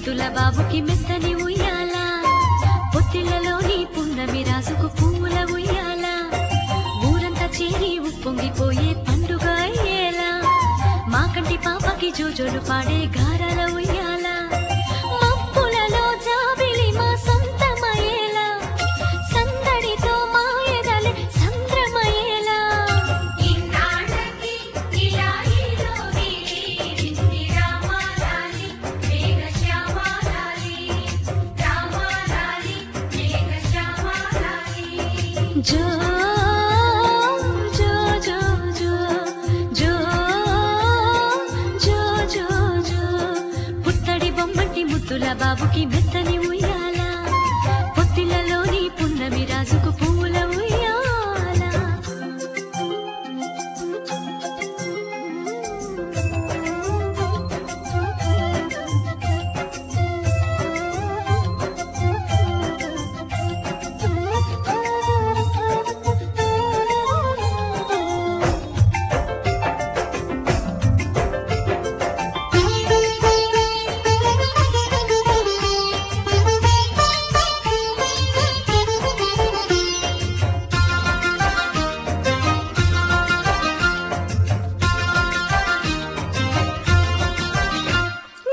ముద్దుల బాబుకి మెత్తని ఉయ్యాల పొత్తిళ్లలోని పున్నమి రాసుకు పూల ఉయ్యాల ఊరంతా చేరి ఉప్పొంగిపోయే పండుగ అయ్యేలా మా కంటి పాపకి జోజోలు పాడే గారాల ఉయ్యాల మబ్బులలో జాబిలి మా సొంతమయ్యేలా సందడితో మా ఎదలే సంద్రమయ్యేలా జో జో జో జో జో జో జో జో పుత్తడి బొమ్మటి ముద్దుల బాబుకి మెత్తని ఉయ్యాల పొత్తిళ్లలోని పున్నమి రాజుకు పూల ఉయ్యాల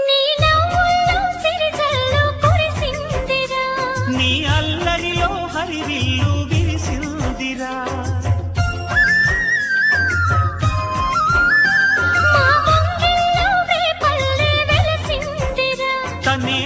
నీ నవ్వుల్లో సిరిజల్లు కురిసిందిరా నీ అల్లరిలో హరివిల్లు విరిసిందిరా మా ముంగిల్లో వేపల్లె వెలసిందిరా తనే